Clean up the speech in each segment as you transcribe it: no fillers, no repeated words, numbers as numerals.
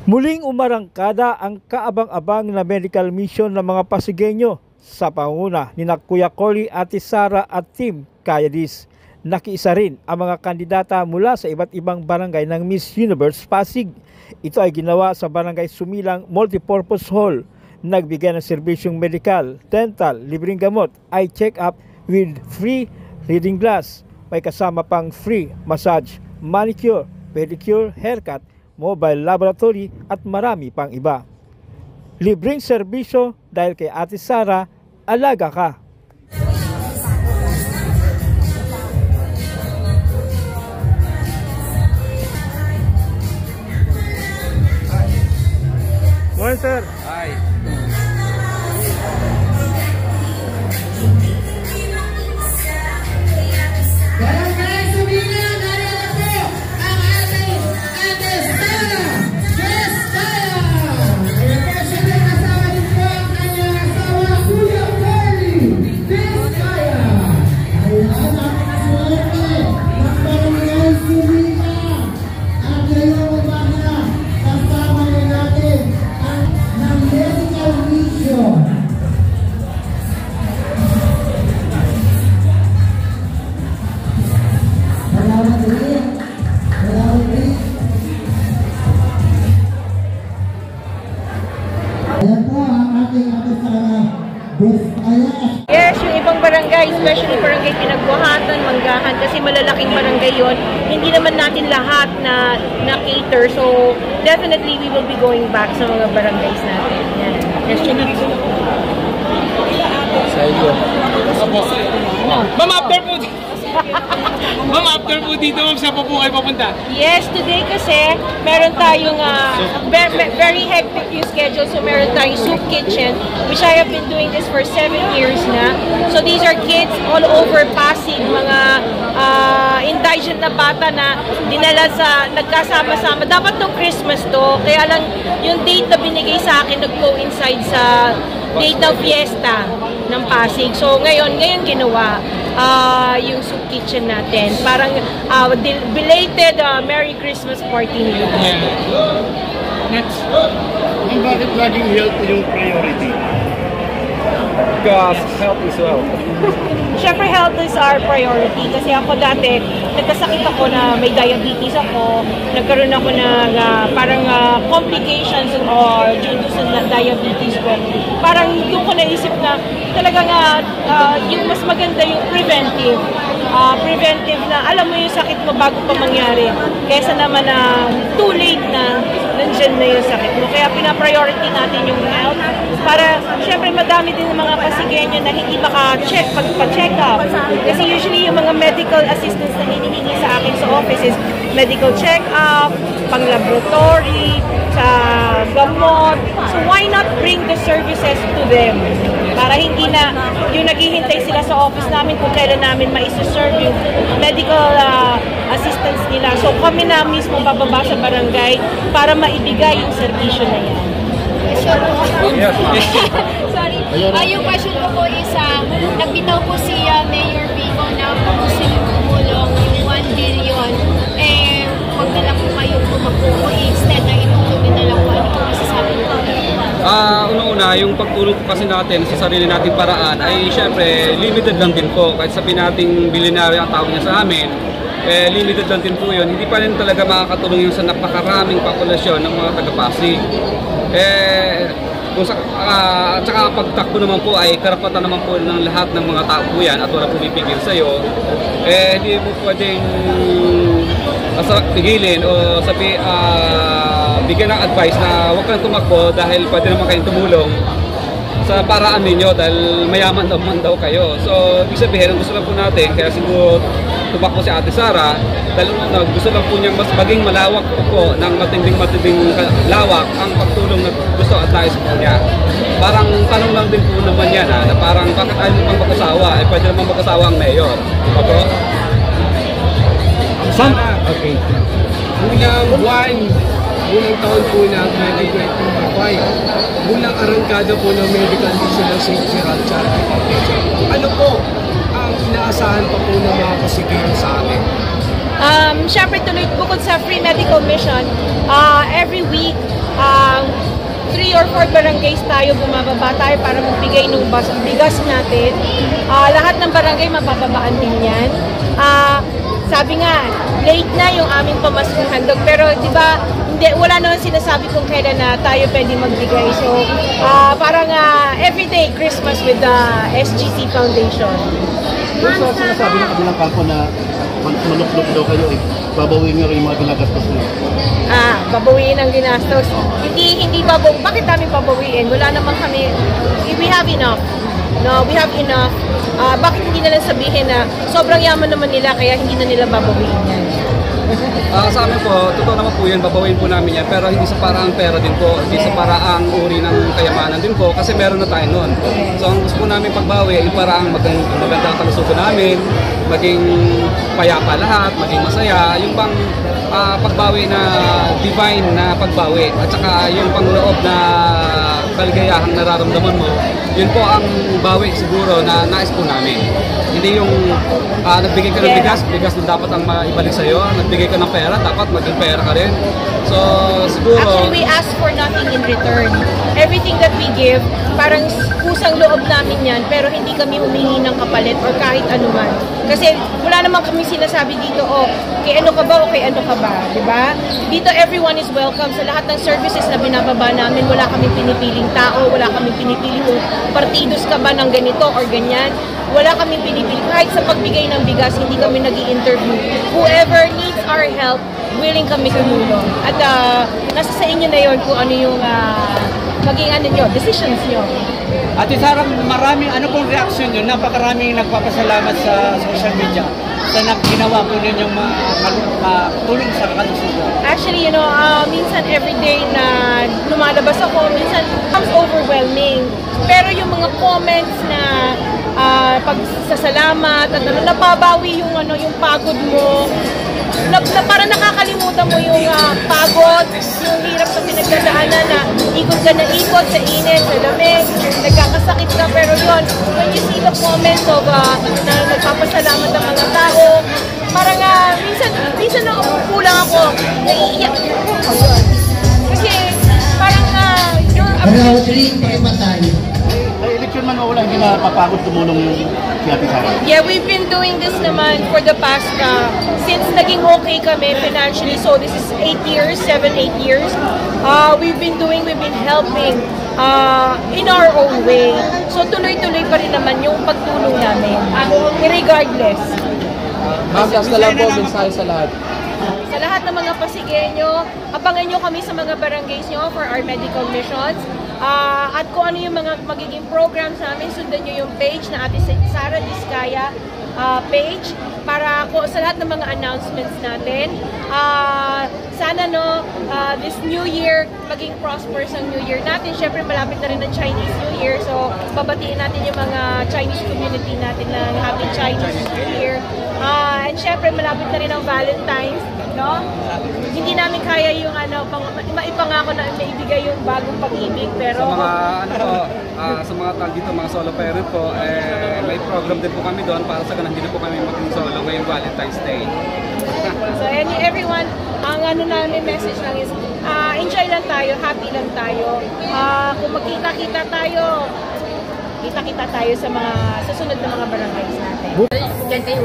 Muling umarangkada ang kaabang-abang na medical mission ng mga Pasigueño sa pangunguna ni Kuya Cory, Ate Sara at Team Kayadis. Nakiisa rin ang mga kandidata mula sa iba't ibang barangay ng Miss Universe Pasig. Ito ay ginawa sa Barangay Sumilang Multipurpose Hall. Nagbigay ng serbisyong medical, dental, libreng gamot, eye check-up with free reading glass. May kasama pang free massage, manicure, pedicure, haircut, mobile laboratory at marami pang iba. Libreng serbisyo dahil kay Ate Sara, alaga ka. Morning, sir. Hi. Yes, yung ibang barangay, especially barangay Pinagbuhatan, Manggahan, kasi malalaking barangay yon. Hindi naman natin lahat na cater. So, definitely we will be going back sa mga barangays natin. Yan. Question na rin. Sa iyo. Ma'am, after po. Ma'am, after po dito, saan po kayo papunta? Yes, today kasi meron tayong very hectic yung schedule. So meron tayong soup kitchen, which I have been doing this for 7 years na. So these are kids all over Pasig, mga indigent na bata na dinala sa, nagkasama-sama. Dapat nung Christmas to, kaya lang yung date na binigay sa akin nag-coincide sa date ng fiesta ng Pasig. So ngayon ginawa yung soup kitchen natin. Parang belated Merry Christmas party nila. Next, bakit laging health yung priority? Because health is wealth. Siyempre, health is our priority. Kasi ako dati, nagkasakit ako na may diabetes ako. Nagkaroon ako ng parang complications or due to sa diabetes ko. Parang doon ko naisip na talagang yung mas maganda yung preventive. Preventive na alam mo yung sakit mo bago pa mangyari. Kaysa naman na too late na nandyan na yung sakit mo. Kaya pina-priority natin yung health. Para, syempre, madami din mga Pasigueño na hindi maka-check, pagpa-check up. Kasi usually yung mga medical assistance na hinihingi sa akin sa office is medical check-up, pang-laboratory, sa gamot. So why not bring the services to them? Para hindi na yung naghihintay sila sa office namin kung kailan namin ma-serve yung medical assistance nila. So kami na mismo bababa sa barangay para maibigay yung serbisyo na yan. Sorry. Yung question ko po is, nagbitaw po si Mayor Vico na gusto niyo tumulong yung 1 billion. Eh, huwag na lang po kayo tumakbo. Instead na itulong na lang po. Ano po masasabi ko? Una-una, yung pagtulong po kasi natin sa sarili nating paraan ay syempre limited lang din po. Kahit sabihin nating bilyonaryo ang tawag niya sa amin, limited lang din po yun. Hindi pa rin talaga makakatulong yung sa napakaraming populasyon ng mga taga-Pasig. At saka pagtakbo naman po ay karapatan naman po ng lahat ng mga tao po yan at wala pumipigil sa'yo. Hindi mo pwedeng pigilin o bigyan ng advice na huwag kang tumakbo dahil pwede naman kayong tumulong sa paraan ninyo dahil mayaman naman daw kayo. So, ibig sabihin, gusto lang po natin, kaya siguro tumakbo si Ate Sara dahil gusto lang po niyang mas maging malawak po ng matinding lawak ang pagtulong na gusto at nais po niya. Parang tanong lang din po naman yan na parang bakit ayaw naman mag-asawa? Pwede naman mag-asawa ang mayor. Diba po? Okay. Unang buwan, unang taon po na 2025, unang arangkada po ng medical mission ng St. Gerald Charity Foundation. Ano po ang inaasahan pa po ng mga Pasigueño sa amin? Siyempre tuloy bukod sa free medical mission, every week tayo, bumababa tayo para magbigay ng bigas natin. Lahat ng barangay mapapabaan din yan. Sabi nga, late na yung aming pamaskong handog, pero di ba, wala naman sinasabi kung kailan na tayo pwede magbigay. So, parang everyday Christmas with the SGC Foundation. So, sinasabi ng kabilang kampo na maluklok daw kayo, babawiin nyo rin yung mga ginagastos nyo. Babawiin ang ginastos. Hindi babawiin. Bakit namin babawiin? Wala naman kami, we have enough. No, we have enough. Bakit hindi na lang sabihin na sobrang yaman naman nila kaya hindi na nila babawiin yan? Sa amin po, totoo naman po yan, babawiin po namin yan, pero hindi sa paraang pera din po, hindi sa paraang uri ng kayamanan din po, kasi meron na tayo nun. So ang gusto po namin pagbawi, yung paraang magandang kalusugan namin, maging payapa lahat, maging masaya, yung pang pagbawi na divine na pagbawi, at saka yung pangloob na kaligayahang nararamdaman mo, yun po ang bawi siguro na nais po namin. Hindi yung nagbigay ka ng bigas na dapat ang maibalik sa'yo, nagbigay ka ng pera, dapat maging pera ka rin. So siguro... Actually, we ask for nothing in return. Everything that we give, parang kusang loob namin yan, pero hindi kami humingi ng kapalit or kahit anuman. Kasi wala naman kami sinasabi dito, kay ano ka ba o kay ano ka ba, di ba? Dito everyone is welcome sa lahat ng services na binababa namin. Wala kaming pinipiling tao, wala kaming pinipiling kung partidos ka ba ng ganito or ganyan. Wala kaming pinipiling. Kahit sa pagbigay ng bigas, hindi kami nag-i-interview. Whoever needs our help, willing kami tumulong. At nasa sa inyo na yon kung ano yung maging decisions nyo. Ate Sara, maraming pong reaction nyo? Napakaraming nagpapasalamat sa social media sa ginawa po ninyong tulong sa kalusugan. Actually, minsan everyday na lumalabas ako, minsan becomes overwhelming. Pero yung mga comments na pagsasalamat at napabawi yung pagod mo, na parang nakakalimutan mo yung pagod, yung hirap na pinagdadaanan na ikot ka na ikot sa init, sa lamig, nagkakasakit ka, pero yun, when you see the comments of na nagpapasalamat ang mga tao, parang minsan na kulang ako, naiiyak ako. Kasi parang you're appreciated. Ay, election man wala, hindi na papagod tumulong yung si Ate Sara. Yeah, we've been doing this naman for the past, since naging okay kami financially, so this is 7, 8 years. We've been helping in our own way. So tuloy-tuloy pa rin naman yung pagtulong namin, regardless. Ma'am, last na lang po, mensahe sa lahat. Sa lahat ng mga Pasigueño, abangan nyo kami sa mga barangays nyo for our medical missions. At kung ano yung mga magiging programs namin, sundan nyo yung page na Ate Sara Diskaya page para sa lahat ng mga announcements natin. Sana this New Year, maging prosperous ang New Year natin. Siyempre malapit na rin ang Chinese New Year, so babatiin natin yung mga Chinese community natin na Happy Chinese New Year. And siyempre malapit na rin ang Valentine's, no? Hindi namin kaya yung maipangako na maibigay yung bagong pag-ibig, pero sa mga tao dito, mga solo parent po, may program din po kami doon para sa ganun, hindi na po kami maging solo ngayong Valentine's Day. So everyone, ang namin message lang is enjoy lang tayo, happy lang tayo. Kung magkita-kita tayo, kita-kita tayo sa sunod na mga barangays natin. Diyan kayo.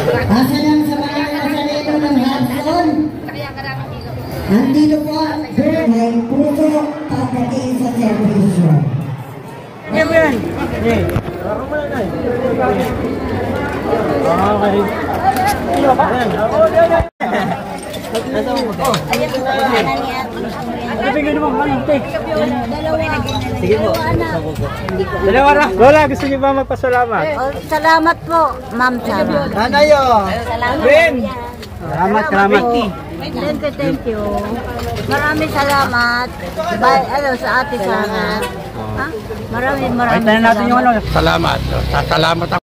Asa lang sa mga nasalito ng hapon. Andito po ang puso pagdating sa servisyo. Ayan. Ako mo lang. Okay. Bigyan mo ng take. Sige po. Dalawa ra. Lola, gusto niyo ba magpasalamat? Salamat po, Ma'am Sara. Nanayo. Ben. Salamat. Thank you. Maraming salamat. Sa Ate Sara. Maraming Ay, tayo natin yung salamat. Salamat. Salamat